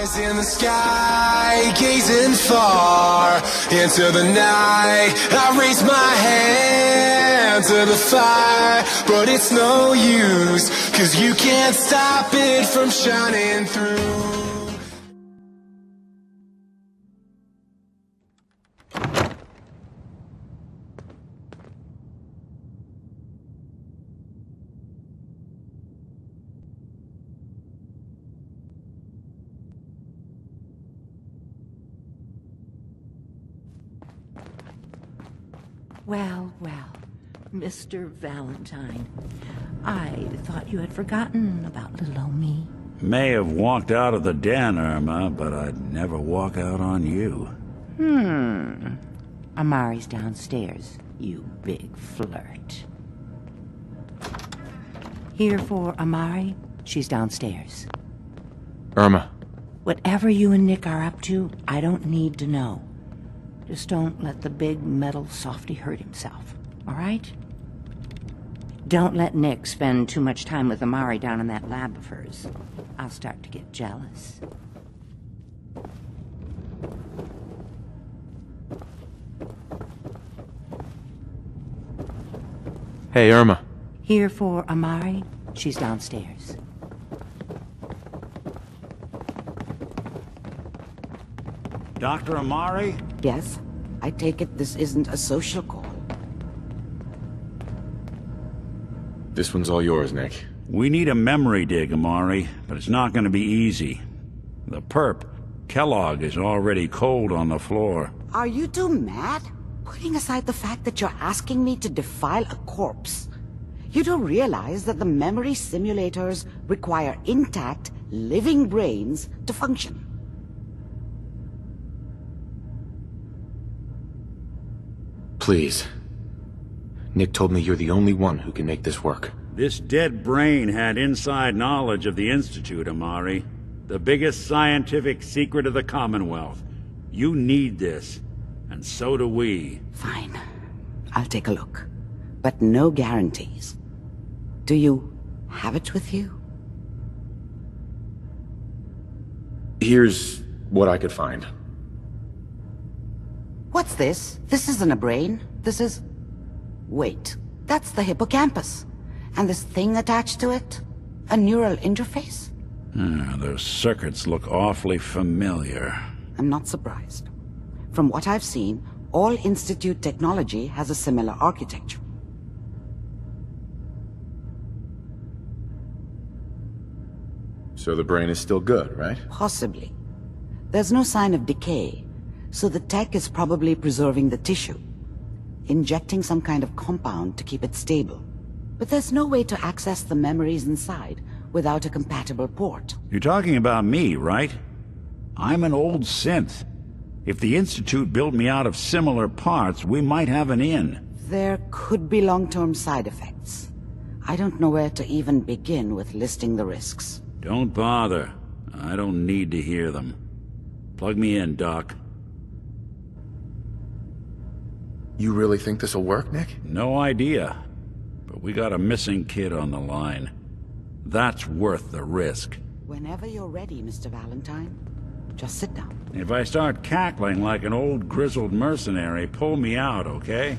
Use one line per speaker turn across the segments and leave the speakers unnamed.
Eyes in the sky, gazing far into the night. I raise my hand to the fire, but it's no use, 'cause you can't stop it from shining through.
Well, well, Mr. Valentine, I thought you had forgotten about little old me.
May have walked out of the den, Irma, but I'd never walk out on you.
Amari's downstairs, you big flirt. Here for Amari, she's downstairs.
Irma.
Whatever you and Nick are up to, I don't need to know. Just don't let the big metal softy hurt himself, all right? Don't let Nick spend too much time with Amari down in that lab of hers. I'll start to get jealous.
Hey, Irma.
Here for Amari, she's downstairs.
Dr. Amari?
Yes? I take it this isn't a social call.
This one's all yours, Nick.
We need a memory dig, Amari, but it's not going to be easy. The perp, Kellogg, is already cold on the floor.
Are you two mad? Putting aside the fact that you're asking me to defile a corpse, you do realize that the memory simulators require intact, living brains to function.
Please. Nick told me you're the only one who can make this work.
This dead brain had inside knowledge of the Institute, Amari. The biggest scientific secret of the Commonwealth. You need this, and so do we.
Fine. I'll take a look. But no guarantees. Do you have it with you?
Here's what I could find.
What's this? This isn't a brain. This is... Wait. That's the hippocampus. And this thing attached to it? A neural interface?
Those circuits look awfully familiar.
I'm not surprised. From what I've seen, all Institute technology has a similar architecture.
So the brain is still good, right?
Possibly. There's no sign of decay, so the tech is probably preserving the tissue, injecting some kind of compound to keep it stable. But there's no way to access the memories inside without a compatible port.
You're talking about me, right? I'm an old synth. If the Institute built me out of similar parts, we might have an in.
There could be long-term side effects. I don't know where to even begin with listing the risks.
Don't bother. I don't need to hear them. Plug me in, Doc.
You really think this'll work, Nick?
No idea. But we got a missing kid on the line. That's worth the risk.
Whenever you're ready, Mr. Valentine, just sit down.
If I start cackling like an old grizzled mercenary, pull me out, okay?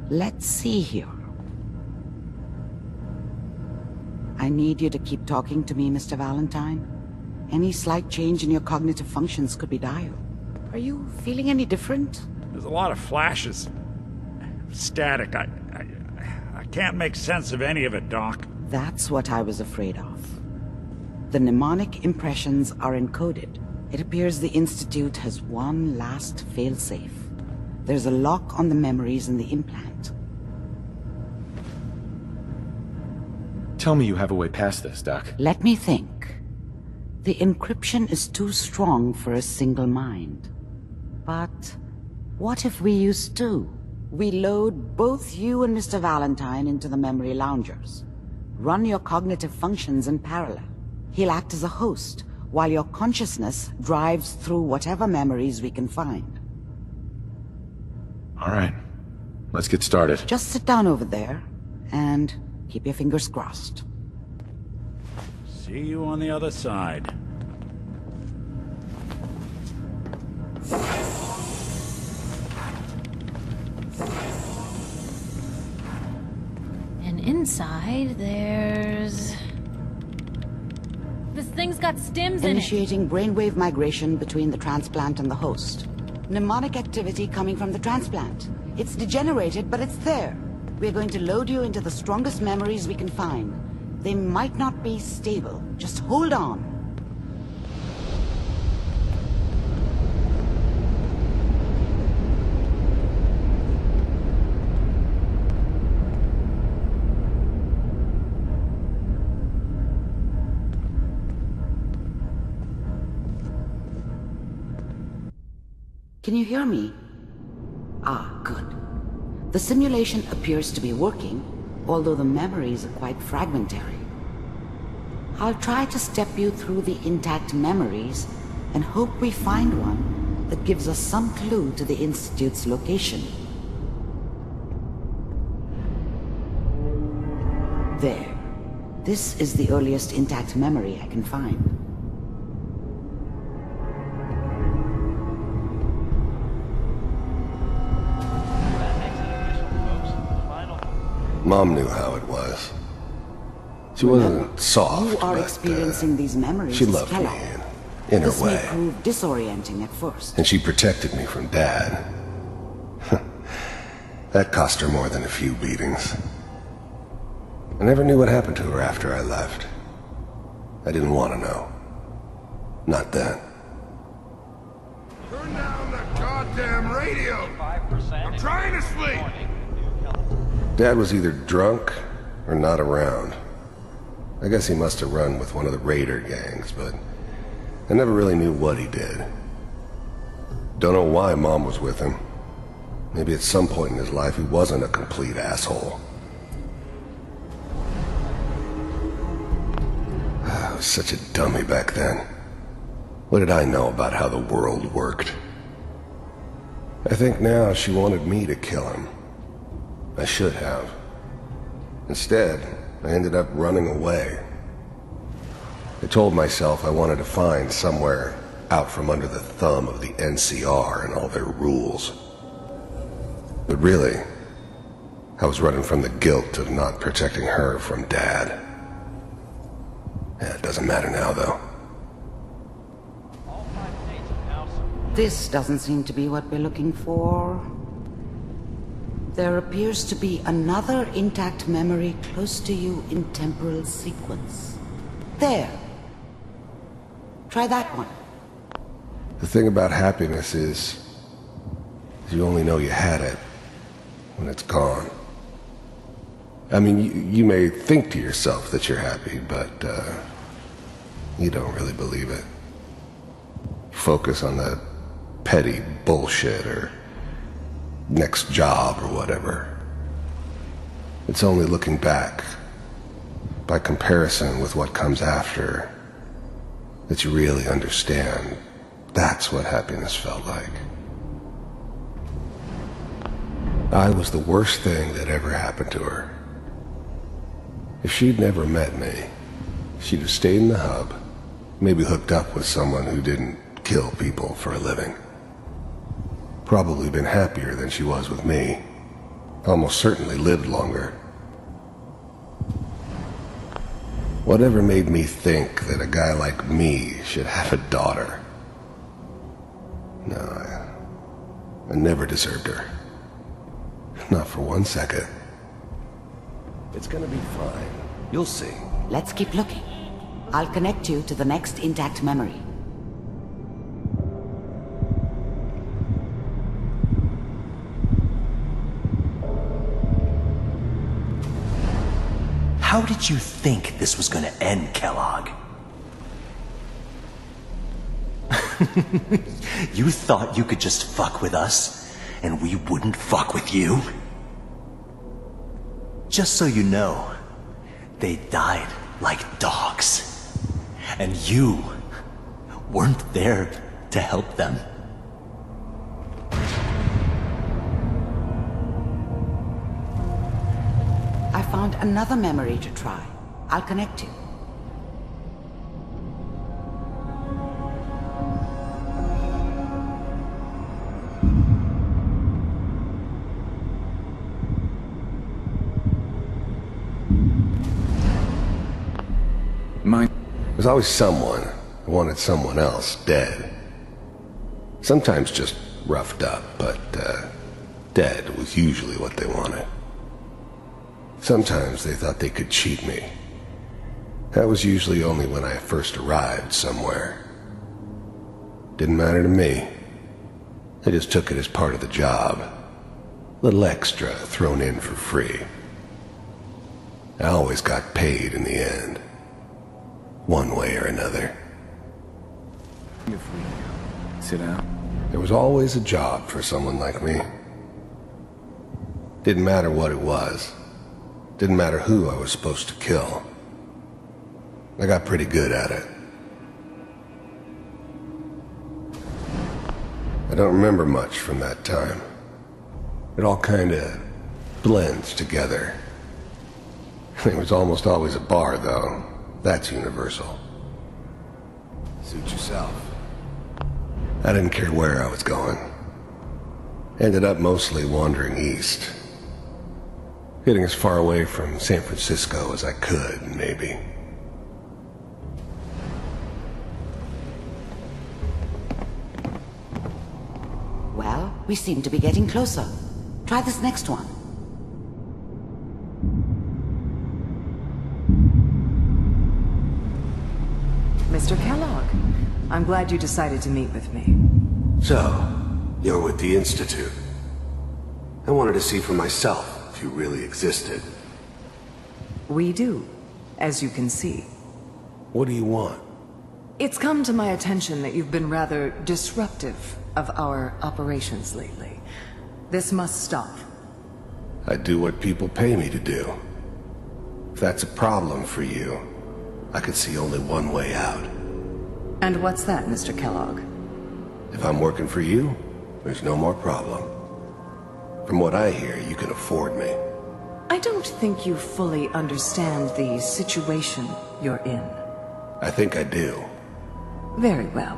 Let's see here. I need you to keep talking to me, Mr. Valentine. Any slight change in your cognitive functions could be dire. Are you feeling any different?
There's a lot of flashes. Static. I can't make sense of any of it, Doc.
That's what I was afraid of. The mnemonic impressions are encoded. It appears the Institute has one last failsafe. There's a lock on the memories in the implant.
Tell me you have a way past this, Doc.
Let me think. The encryption is too strong for a single mind. But what if we use two? We load both you and Mr. Valentine into the memory loungers. Run your cognitive functions in parallel. He'll act as a host, while your consciousness drives through whatever memories we can find.
All right. Let's get started.
Just sit down over there, and keep your fingers crossed.
See you on the other side.
And inside, there's... This thing's got stims in it.
Initiating brainwave migration between the transplant and the host. Mnemonic activity coming from the transplant. It's degenerated, but it's there. We're going to load you into the strongest memories we can find. They might not be stable. Just hold on. Can you hear me? Ah, good. The simulation appears to be working, although the memories are quite fragmentary. I'll try to step you through the intact memories and hope we find one that gives us some clue to the Institute's location. There. This is the earliest intact memory I can find.
Mom knew how it was. She wasn't soft,
You are
but,
experiencing these memories
she
as
loved me
Kellogg.
in her
This may
way.
prove disorienting at first.
And she protected me from Dad. That cost her more than a few beatings. I never knew what happened to her after I left. I didn't want to know. Not then.
Turn down the goddamn radio! I'm trying to sleep!
Dad was either drunk or not around. I guess he must have run with one of the raider gangs, but I never really knew what he did. Don't know why Mom was with him. Maybe at some point in his life he wasn't a complete asshole. I was such a dummy back then. What did I know about how the world worked? I think now she wanted me to kill him. I should have. Instead, I ended up running away. I told myself I wanted to find somewhere out from under the thumb of the NCR and all their rules. But really, I was running from the guilt of not protecting her from Dad. Yeah, it doesn't matter now, though.
This doesn't seem to be what we're looking for. There appears to be another intact memory close to you in temporal sequence. There. Try that one.
The thing about happiness is you only know you had it when it's gone. I mean, you may think to yourself that you're happy, but you don't really believe it. You focus on the petty bullshit or next job or whatever. It's only looking back, by comparison with what comes after, that you really understand that's what happiness felt like. I was the worst thing that ever happened to her. If she'd never met me, she'd have stayed in the hub, maybe hooked up with someone who didn't kill people for a living. Probably been happier than she was with me. Almost certainly lived longer. Whatever made me think that a guy like me should have a daughter? No, I never deserved her. Not for 1 second. It's gonna be fine. You'll see.
Let's keep looking. I'll connect you to the next intact memory.
How did you think this was gonna end, Kellogg? You thought you could just fuck with us, and we wouldn't fuck with you? Just so you know, they died like dogs. And you weren't there to help them.
I found another memory to try. I'll connect you.
was always someone who wanted someone else dead. Sometimes just roughed up, but dead was usually what they wanted. Sometimes they thought they could cheat me. That was usually only when I first arrived somewhere. Didn't matter to me. I just took it as part of the job. A little extra thrown in for free. I always got paid in the end. One way or another.
Sit down.
There was always a job for someone like me. Didn't matter what it was. Didn't matter who I was supposed to kill. I got pretty good at it. I don't remember much from that time. It all kinda blends together. There was almost always a bar, though. That's universal. Suit yourself. I didn't care where I was going. Ended up mostly wandering east. Getting as far away from San Francisco as I could, maybe.
Well, we seem to be getting closer. Try this next one.
Mr. Kellogg, I'm glad you decided to meet with me.
So, you're with the Institute. I wanted to see for myself if you really existed.
We do, as you can see.
What do you want?
It's come to my attention that you've been rather disruptive of our operations lately. This must stop.
I do what people pay me to do. If that's a problem for you, I could see only one way out.
And what's that, Mr. Kellogg?
If I'm working for you, there's no more problem. From what I hear, you can afford me.
I don't think you fully understand the situation you're in.
I think I do.
Very well.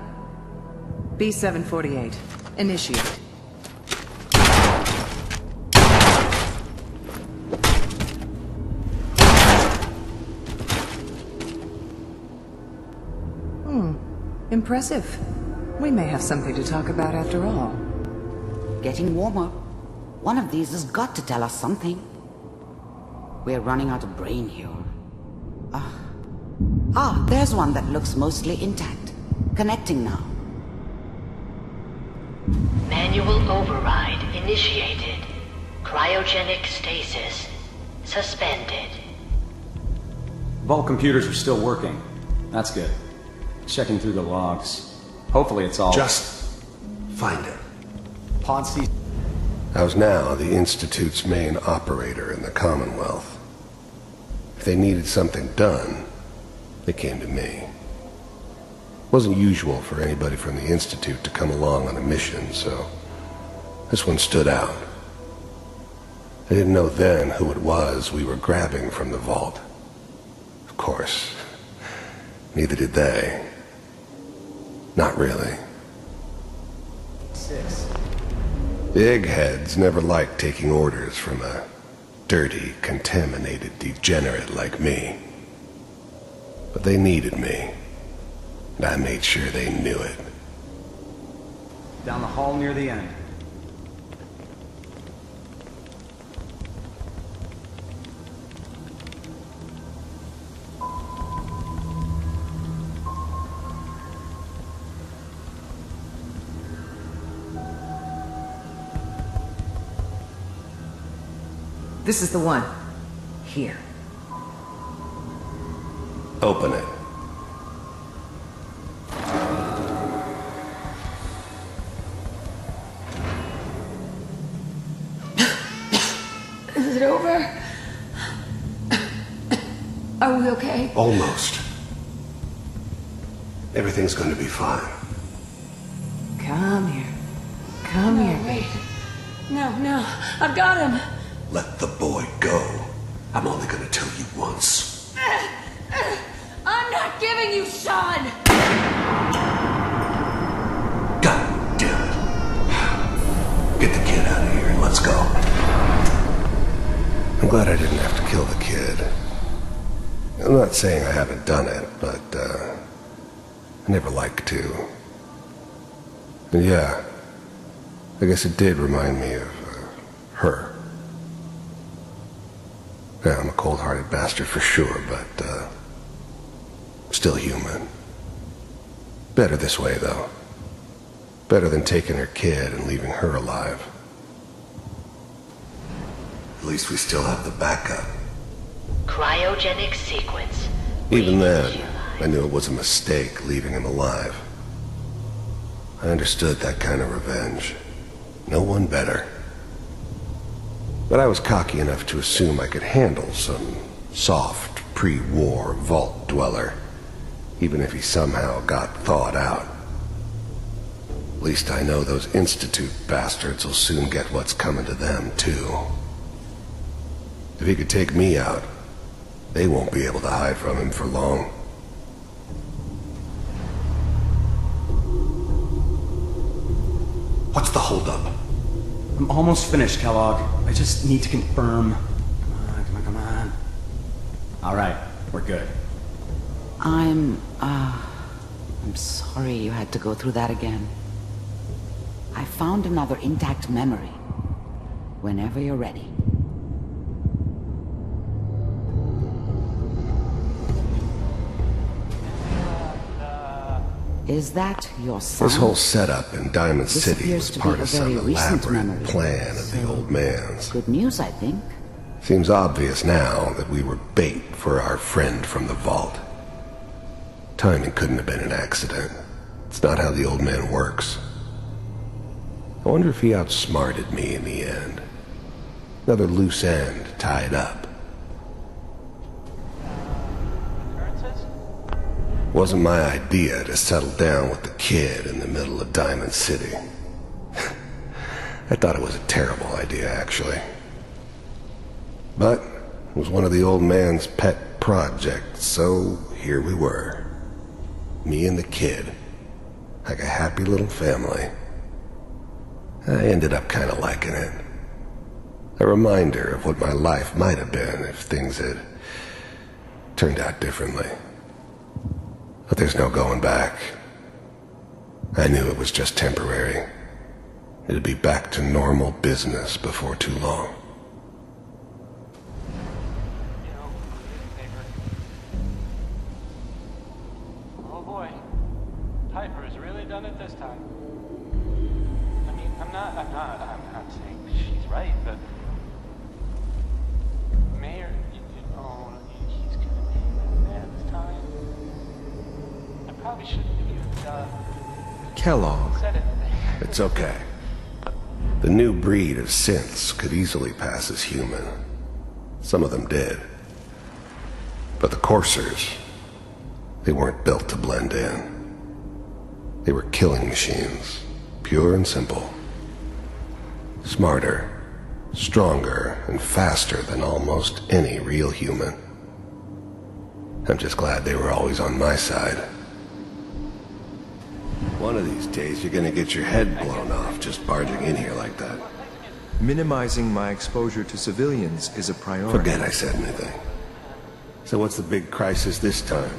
B-748, initiate. Impressive. We may have something to talk about after all.
Getting warmer. One of these has got to tell us something. We're running out of brain here. There's one that looks mostly intact. Connecting now.
Manual override initiated. Cryogenic stasis suspended.
Vault computers are still working. That's good. Checking through the logs. Hopefully it's all...
Just find it.
Pod C...
I was now the Institute's main operator in the Commonwealth. If they needed something done, they came to me. It wasn't usual for anybody from the Institute to come along on a mission, so this one stood out. I didn't know then who it was we were grabbing from the vault. Of course, neither did they. Not really.
6.
The eggheads never liked taking orders from a dirty, contaminated degenerate like me. But they needed me, and I made sure they knew it.
Down the hall near the end.
This is the one. Here.
Open it.
Is it over? Are we okay?
Almost. Everything's going to be fine.
Come here. Come here.
Wait. No. I've got him.
Let the boy go. I'm only going to tell you once.
I'm not giving you Sean!
God damn it. Get the kid out of here and let's go. I'm glad I didn't have to kill the kid. I'm not saying I haven't done it, but, I never like to. And yeah, I guess it did remind me of, her. Yeah, I'm a cold-hearted bastard for sure, but, still human. Better this way, though. Better than taking her kid and leaving her alive. At least we still have the backup.
Cryogenic sequence.
Even then, I knew it was a mistake leaving him alive. I understood that kind of revenge. No one better. But I was cocky enough to assume I could handle some soft, pre-war vault dweller, even if he somehow got thawed out. At least I know those Institute bastards will soon get what's coming to them, too. If he could take me out, they won't be able to hide from him for long.
What's the holdup? I'm almost finished, Kellogg. I just need to confirm. Come on. All right, we're good.
I'm sorry you had to go through that again. I found another intact memory. Whenever you're ready. Is that your son?
This whole setup in Diamond City was part of some elaborate
memory.
plan of the old man's.
Good news, I think.
Seems obvious now that we were bait for our friend from the vault. Timing couldn't have been an accident. It's not how the old man works. I wonder if he outsmarted me in the end. Another loose end tied up. Wasn't my idea to settle down with the kid in the middle of Diamond City. I thought it was a terrible idea, actually. But it was one of the old man's pet projects, so here we were. Me and the kid. Like a happy little family. I ended up kind of liking it. A reminder of what my life might have been if things had turned out differently. But there's no going back. I knew it was just temporary. It'd be back to normal business before too long.
Oh boy, Piper has really done it this time. I mean, I'm not saying she's right, but Mayor, he's gonna be mad this time. I probably shouldn't have
Kellogg.
said it.
It's okay. The new breed of synths could easily pass as human. Some of them did. But the coursers, they weren't built to blend in. They were killing machines, pure and simple. Smarter, stronger, and faster than almost any real human. I'm just glad they were always on my side. One of these days, you're gonna get your head blown off just barging in here like that.
Minimizing my exposure to civilians is a priority.
Forget I said anything. So what's the big crisis this time?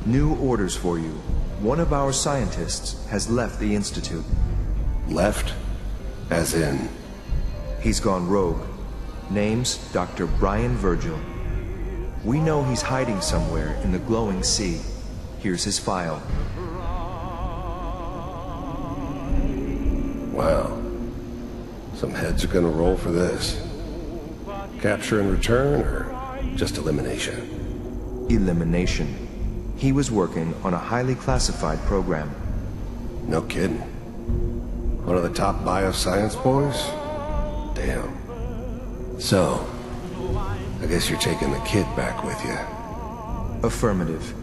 New orders for you. One of our scientists has left the Institute.
Left? As in?
He's gone rogue. Name's Dr. Brian Virgil. We know he's hiding somewhere in the glowing sea. Here's his file.
Wow. Some heads are gonna roll for this. Capture and return, or just elimination?
Elimination. He was working on a highly classified program.
No kidding. One of the top bioscience boys? Damn. So, I guess you're taking the kid back with you.
Affirmative.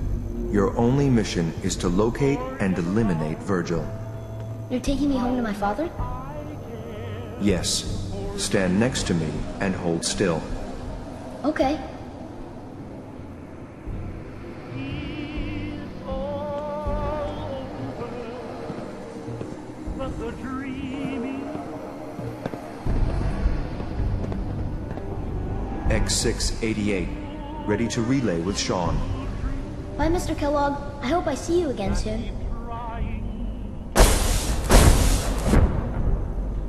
Your only mission is to locate and eliminate Virgil.
You're taking me home to my father?
Yes. Stand next to me and hold still.
Okay.
X688. ready to relay with Sean.
Bye, Mr. Kellogg. I hope I see you again soon.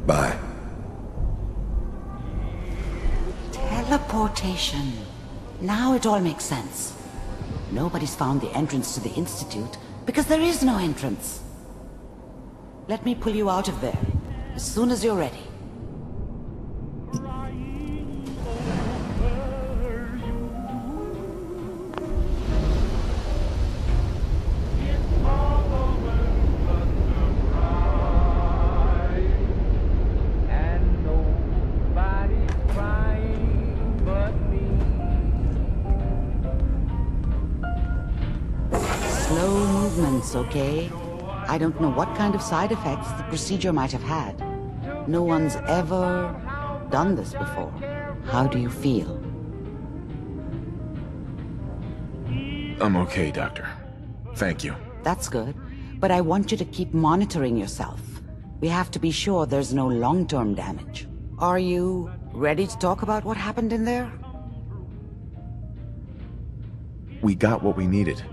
Bye.
Teleportation. Now it all makes sense. Nobody's found the entrance to the Institute because there is no entrance. Let me pull you out of there as soon as you're ready. Slow movements, okay? I don't know what kind of side effects the procedure might have had. No one's ever done this before. How do you feel?
I'm okay, Doctor. Thank you.
That's good, but I want you to keep monitoring yourself. We have to be sure there's no long-term damage. Are you ready to talk about what happened in there?
We got what we needed.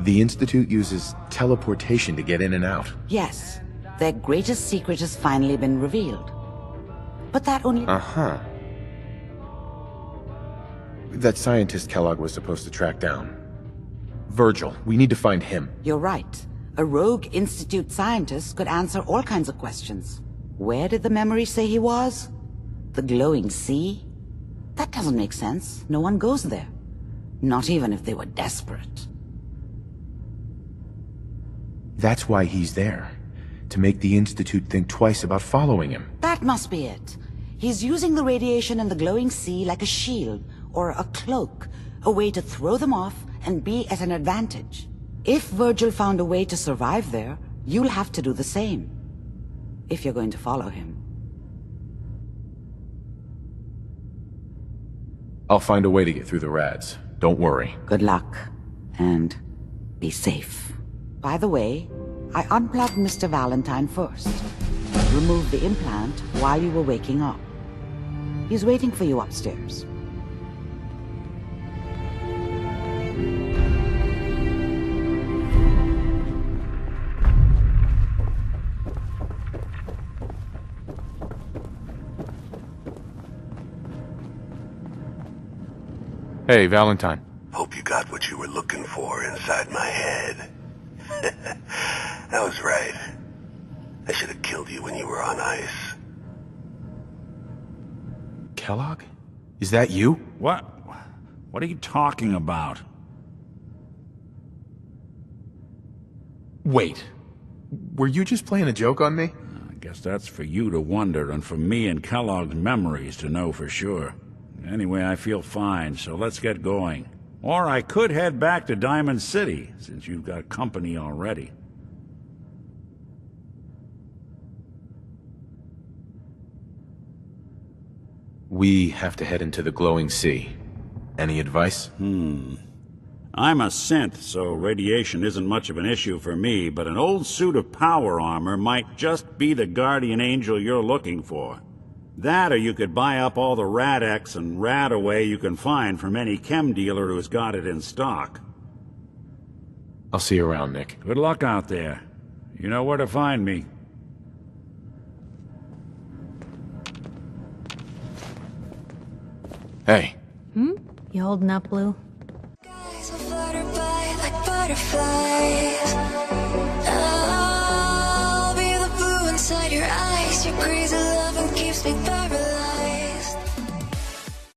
The Institute uses teleportation to get in and out.
Yes, their greatest secret has finally been revealed. But that only...
Uh-huh. That scientist Kellogg was supposed to track down. Virgil, we need to find him.
You're right. A rogue Institute scientist could answer all kinds of questions. Where did the memory say he was? The glowing sea? That doesn't make sense. No one goes there. Not even if they were desperate.
That's why he's there. To make the Institute think twice about following him.
That must be it. He's using the radiation in the glowing sea like a shield or a cloak, a way to throw them off and be at an advantage. If Virgil found a way to survive there, you'll have to do the same. If you're going to follow him.
I'll find a way to get through the rads. Don't worry.
Good luck. And be safe. By the way, I unplugged Mr. Valentine first. Removed the implant while you were waking up. He's waiting for you upstairs.
Hey, Valentine.
Hope you got what you were looking for inside my head. I was right. I should have killed you when you were on ice.
Kellogg? Is that you?
What? What are you talking about?
Wait. Were you just playing a joke on me?
I guess that's for you to wonder, and for me and Kellogg's memories to know for sure. Anyway, I feel fine, so let's get going. Or I could head back to Diamond City, since you've got company already.
We have to head into the glowing sea. Any advice?
I'm a synth, so radiation isn't much of an issue for me, but an old suit of power armor might just be the guardian angel you're looking for. That, or you could buy up all the Rad-X and Rad-Away you can find from any chem dealer who's got it in stock.
I'll see you around, Nick.
Good luck out there. You know where to find me.
Hey.
You holding up, Blue?
Guys will flutter by like butterflies. I'll be the blue inside your eyes. You're crazy